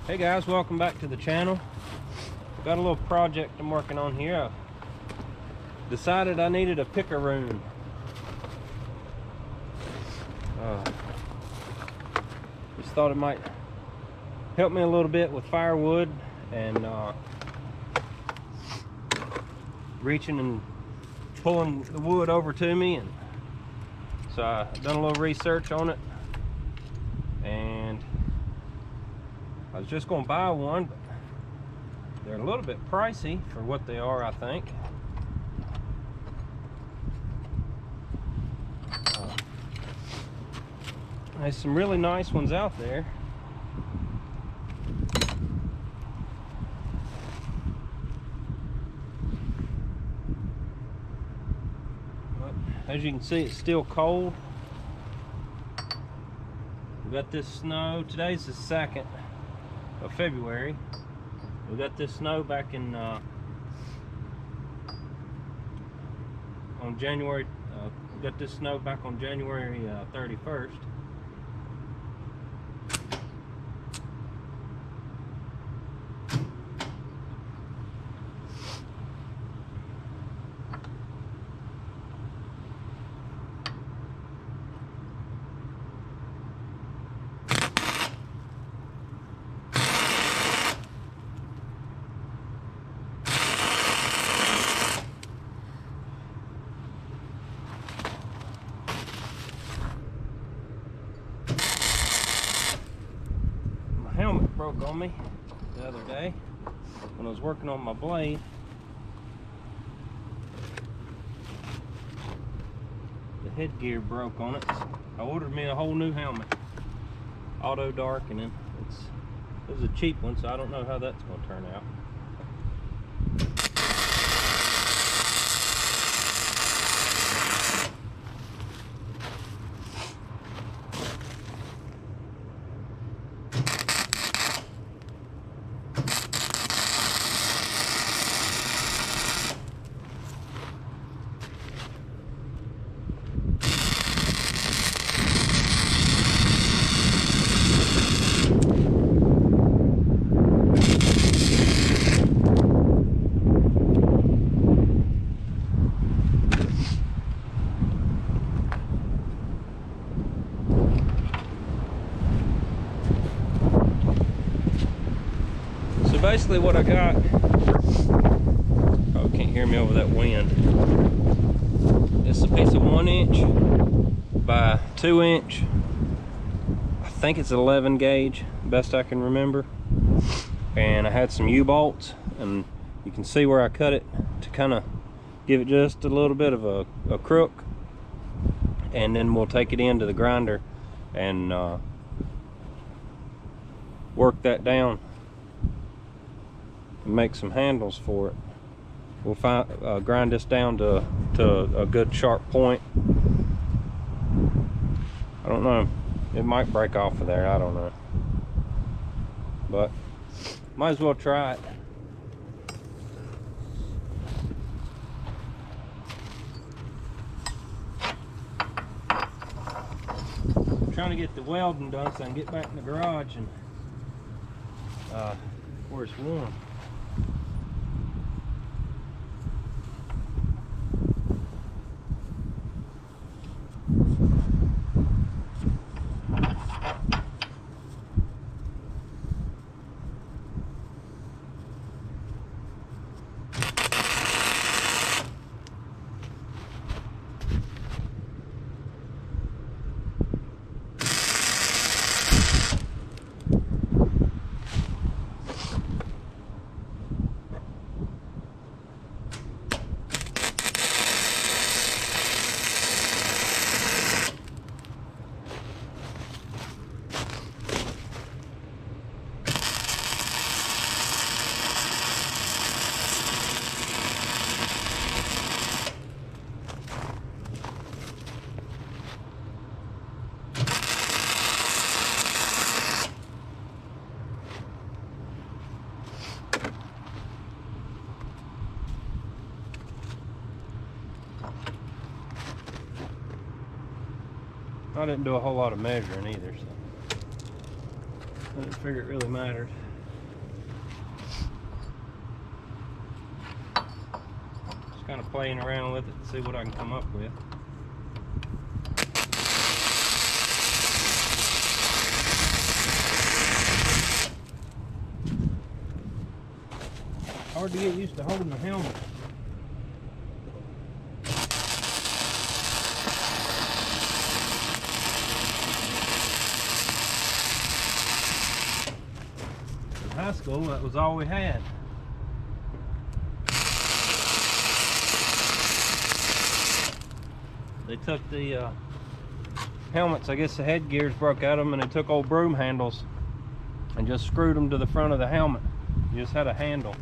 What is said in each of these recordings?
Hey guys, welcome back to the channel. Got a little project I'm working on here. I decided I needed a Pickaroon. Just thought it might help me a little bit with firewood and reaching and pulling the wood over to me. And so I've done a little research on it, and I was just going to buy one, but they're a little bit pricey for what they are, I think. There's some really nice ones out there. But as you can see, it's still cold. We got this snow. Today's the 2nd of February. We got this snow back in on January. We got this snow back on January 31st. Helmet broke on me the other day when I was working on my blade. The headgear broke on it. So I ordered me a whole new helmet, auto darkening. It was a cheap one, so I don't know how that's going to turn out. Basically what I got, oh, can't hear me over that wind. It's a piece of 1 inch by 2 inch. I think it's 11 gauge, best I can remember. And I had some U-bolts, and you can see where I cut it to kind of give it just a little bit of a crook. And then we'll take it into the grinder and work that down. Make some handles for it. We'll grind this down to a good sharp point. I don't know, it might break off of there, I don't know, but might as well try it. I'm trying to get the welding done so I can get back in the garage and where it's warm. I didn't do a whole lot of measuring either, so I didn't figure it really mattered. playing around with it to see what I can come up with. Hard to get used to holding the helmet. In high school, that was all we had. They took the helmets, I guess the headgears broke out of them, and they took old broom handles and just screwed them to the front of the helmet. You just had a handle.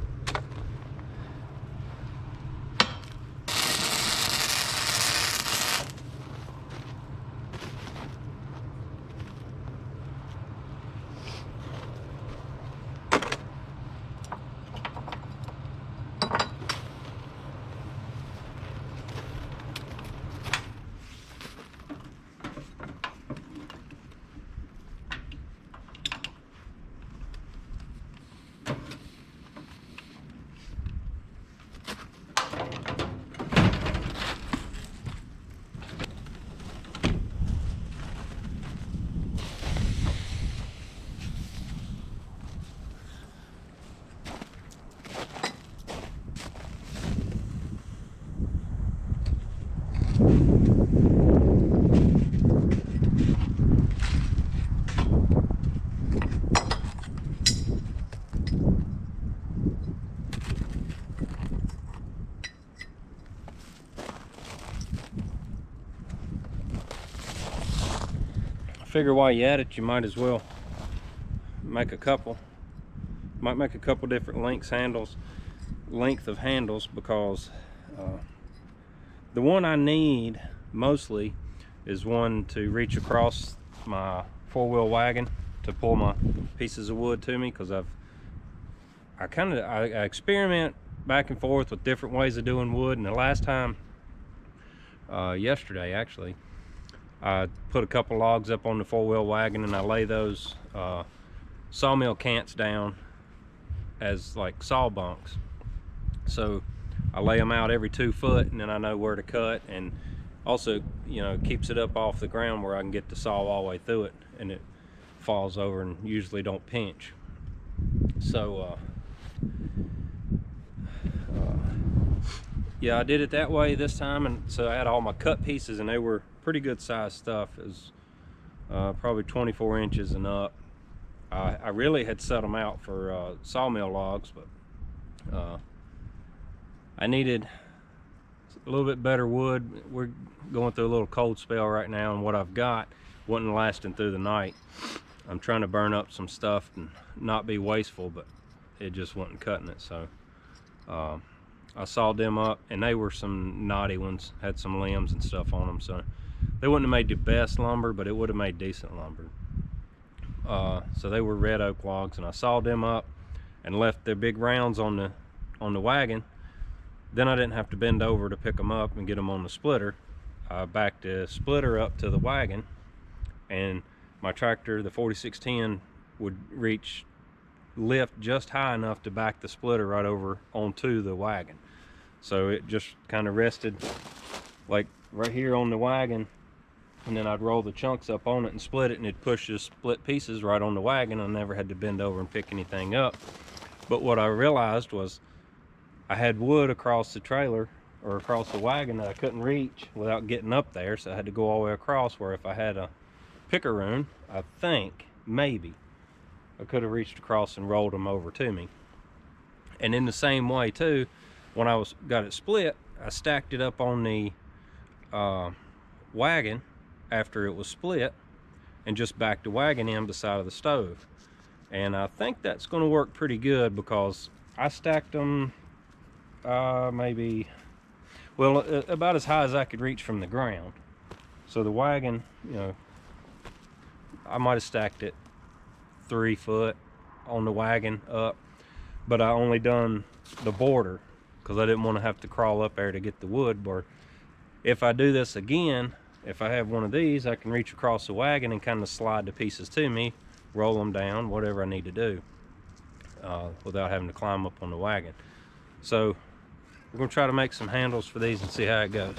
Figure while you're at it, you might as well make a couple. Might make a couple different length of handles, because the one I need mostly is one to reach across my four-wheel wagon to pull my pieces of wood to me, because I experiment back and forth with different ways of doing wood. And the last time, yesterday actually, I put a couple logs up on the four-wheel wagon, and I lay those sawmill cants down as like saw bunks. So I lay them out every 2 foot, and then I know where to cut, and also, you know, keeps it up off the ground where I can get the saw all the way through it, and it falls over and usually don't pinch. So yeah, I did it that way this time, and so I had all my cut pieces, and they were pretty good sized stuff. It was probably 24 inches and up. I really had set them out for sawmill logs, but I needed a little bit better wood. We're going through a little cold spell right now, and what I've got wasn't lasting through the night. I'm trying to burn up some stuff and not be wasteful, but it just wasn't cutting it. So I sawed them up, and they were some knotty ones, had some limbs and stuff on them, so they wouldn't have made the best lumber, but it would have made decent lumber. So they were red oak logs, and I sawed them up and left their big rounds on the wagon. Then I didn't have to bend over to pick them up and get them on the splitter. I backed the splitter up to the wagon, and my tractor, the 4610, would lift just high enough to back the splitter right over onto the wagon. So it just kind of rested like right here on the wagon, and then I'd roll the chunks up on it and split it, and it'd push the split pieces right on the wagon. I never had to bend over and pick anything up. But what I realized was I had wood across the trailer or across the wagon that I couldn't reach without getting up there, so I had to go all the way across, where if I had a Pickaroon, I think maybe I could have reached across and rolled them over to me. And in the same way too, when I got it split, I stacked it up on the wagon after it was split, and just backed the wagon in beside of the stove. And I think that's going to work pretty good, because I stacked them maybe, well, about as high as I could reach from the ground. So the wagon, you know, I might have stacked it 3 foot on the wagon up, but I only done the border because I didn't want to have to crawl up there to get the wood. Or if I do this again, if I have one of these, I can reach across the wagon and kind of slide the pieces to me, roll them down, whatever I need to do, without having to climb up on the wagon. So We're gonna try to make some handles for these and see how it goes.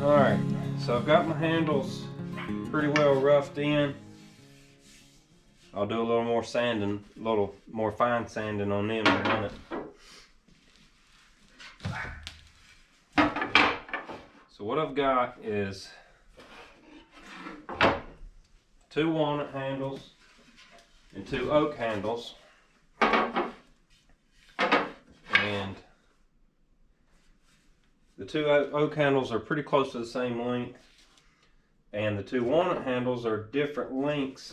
Alright, so I've got my handles pretty well roughed in. I'll do a little more sanding, a little more fine sanding on them in a minute. So what I've got is 2 walnut handles and 2 oak handles, and the 2 oak handles are pretty close to the same length, and the 2 walnut handles are different lengths.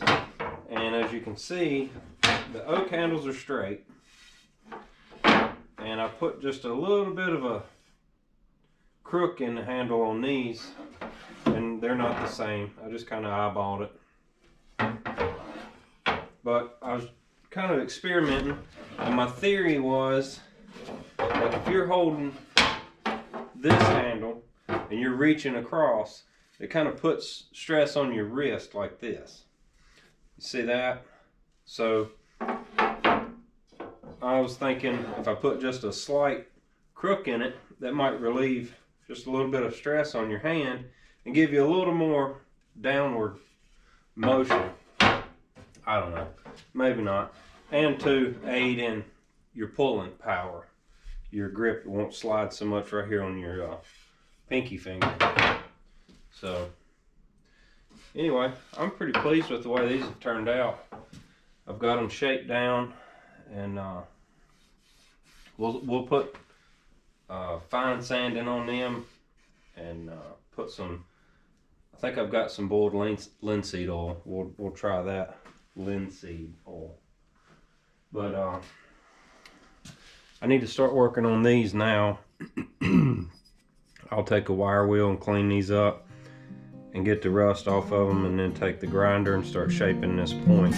And as you can see, the oak handles are straight, and I put just a little bit of a crook in the handle on these, and they're not the same. I just kind of eyeballed it. But I was kind of experimenting, and my theory was that if you're holding this handle and you're reaching across, it kind of puts stress on your wrist like this. You see that? So I was thinking if I put just a slight crook in it, that might relieve just a little bit of stress on your hand and give you a little more downward motion. I don't know, maybe not. And to aid in your pulling power. Your grip won't slide so much right here on your pinky finger. So anyway, I'm pretty pleased with the way these have turned out. I've got them shaped down, and we'll put fine sanding on them and put some. I think I've got some boiled linseed oil. We'll try that linseed oil. But I need to start working on these now. I'll take a wire wheel and clean these up and get the rust off of them, and then take the grinder and start shaping this point.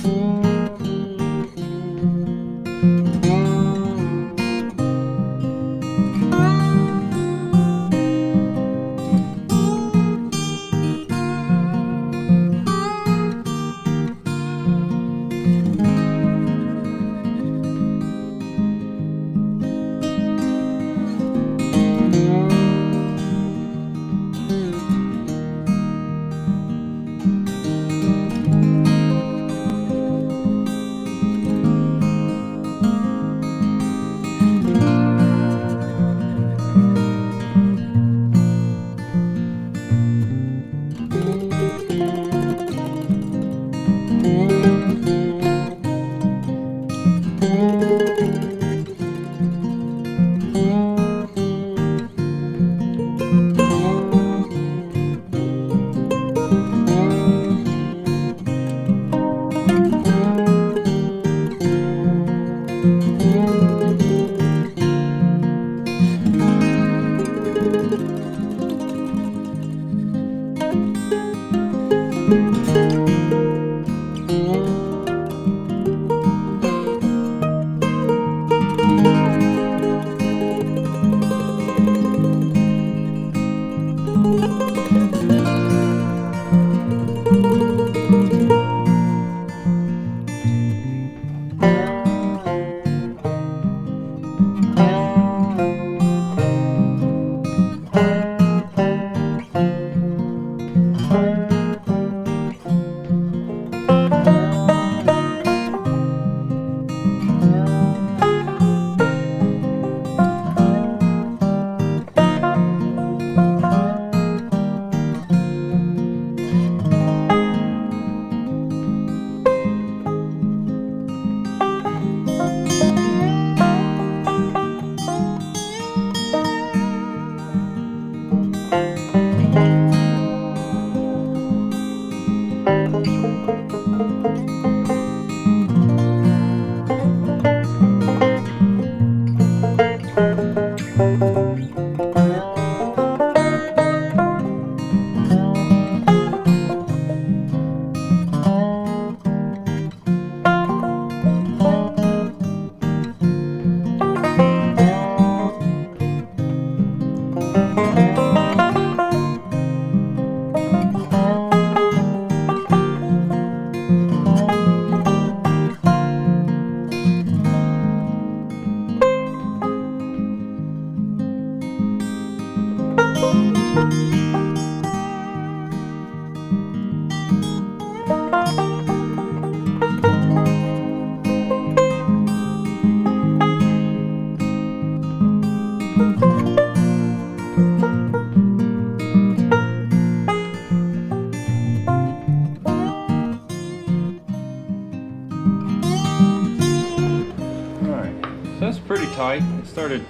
Pretty tight. It started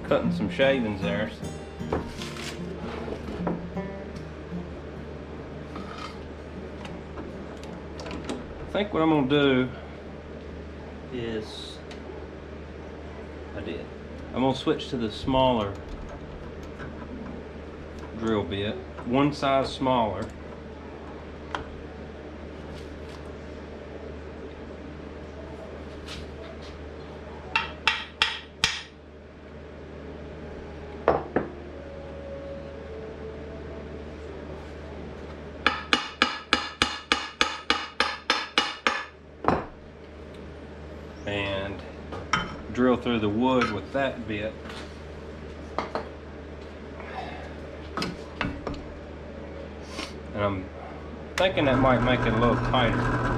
cutting some shavings there. So. I think what I'm gonna do is I'm gonna switch to the smaller drill bit, one size smaller. And drill through the wood with that bit. And I'm thinking that might make it a little tighter.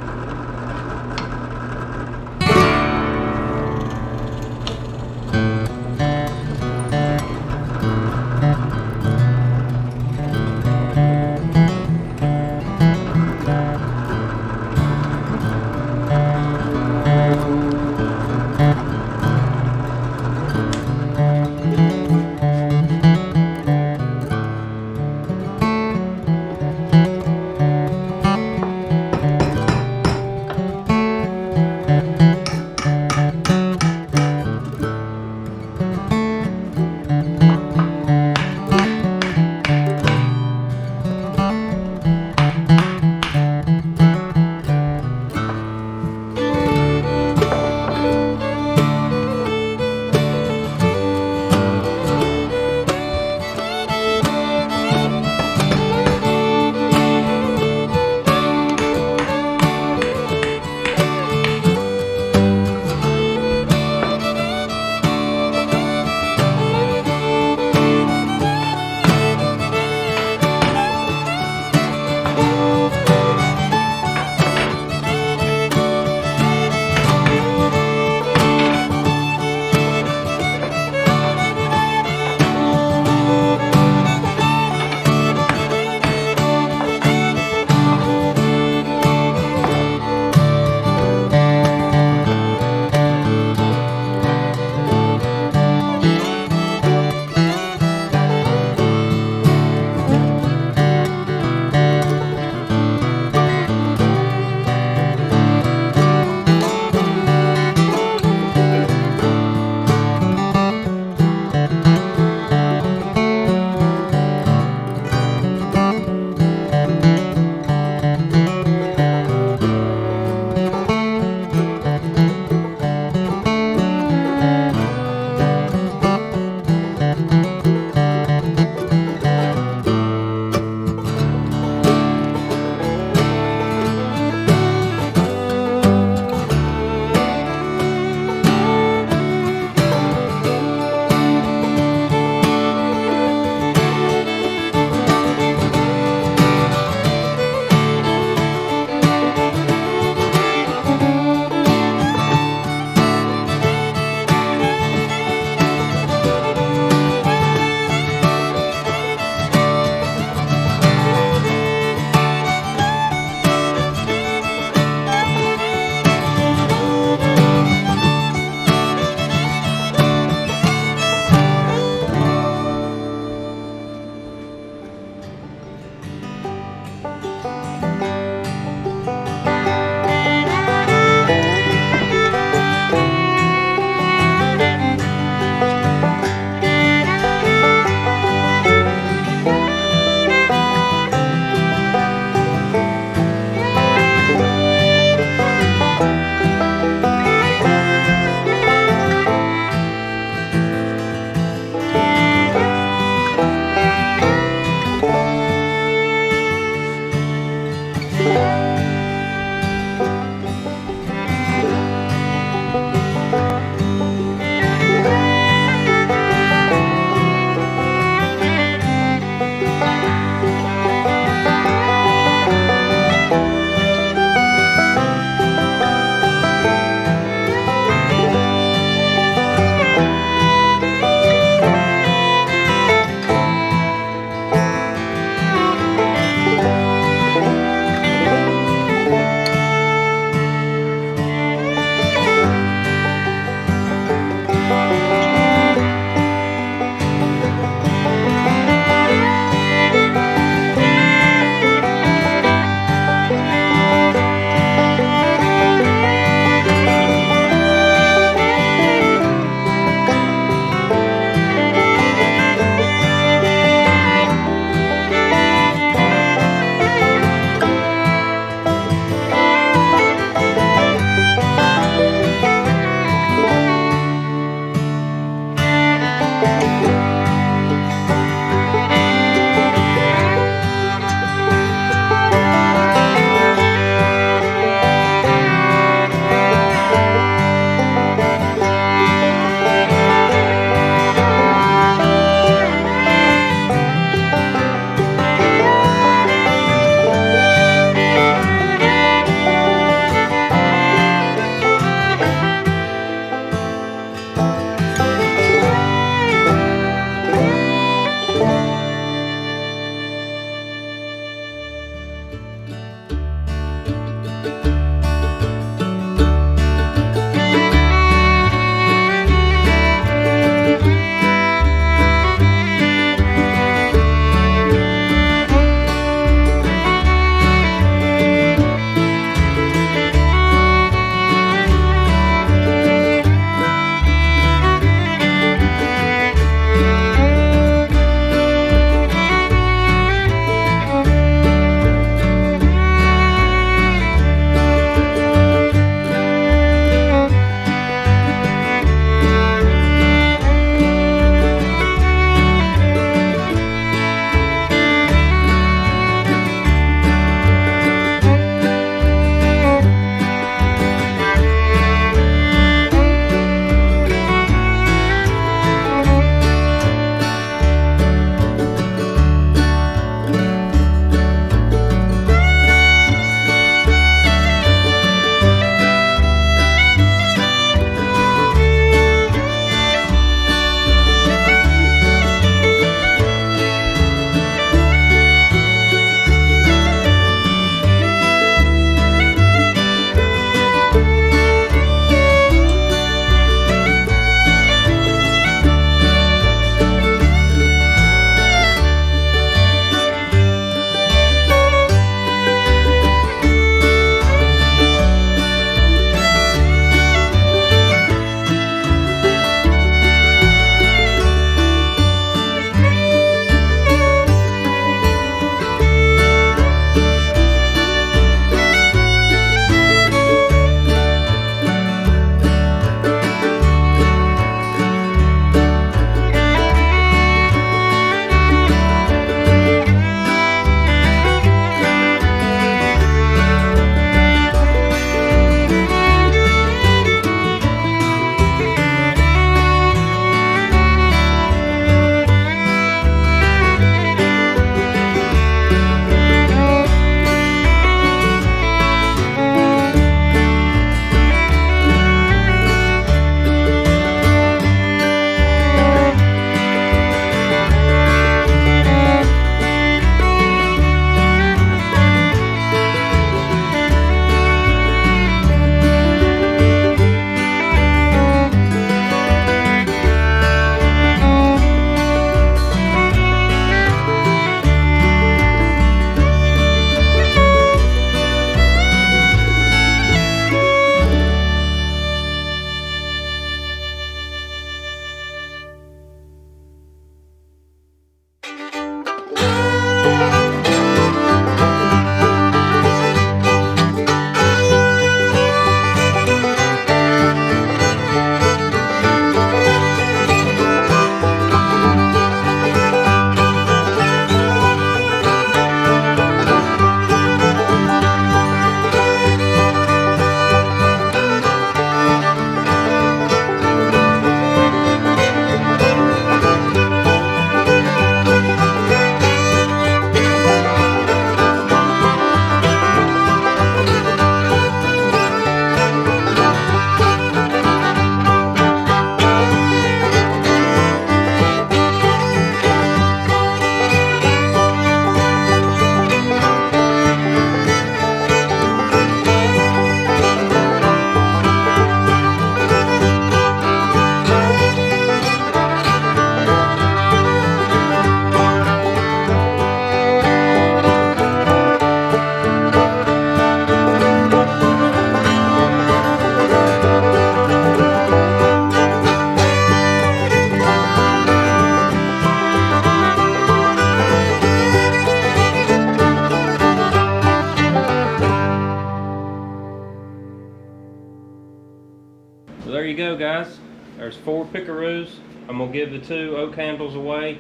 So there you go, guys. There's 4 Pickaroos. I'm gonna give the 2 oak handles away,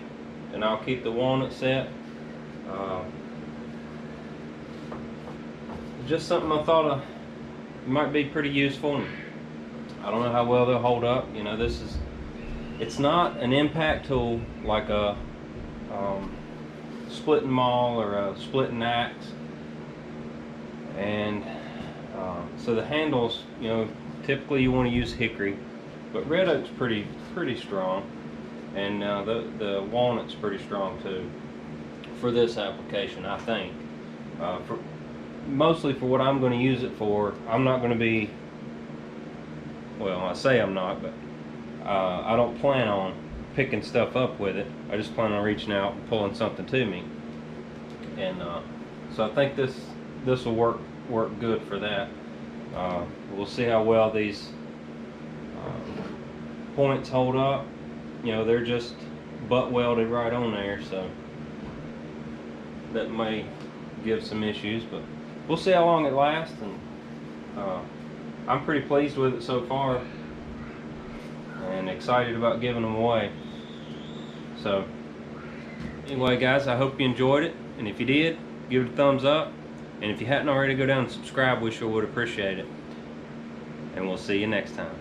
and I'll keep the walnut set. Just something I thought might be pretty useful. I don't know how well they'll hold up. You know, it's not an impact tool like a splitting maul or a splitting axe, and so the handles, you know, typically you want to use hickory, but red oak's pretty strong, and the walnut's pretty strong too for this application, I think. Mostly for what I'm going to use it for. I'm not going to be, well, I say I'm not, but I don't plan on picking stuff up with it. I just plan on reaching out and pulling something to me, and so I think this will work good for that. We'll see how well these points hold up. You know, they're just butt welded right on there, so that may give some issues, but we'll see how long it lasts. And I'm pretty pleased with it so far, and excited about giving them away. So anyway, guys, I hope you enjoyed it, and if you did, give it a thumbs up, and if you hadn't already, go down and subscribe. We sure would appreciate it, and we'll see you next time.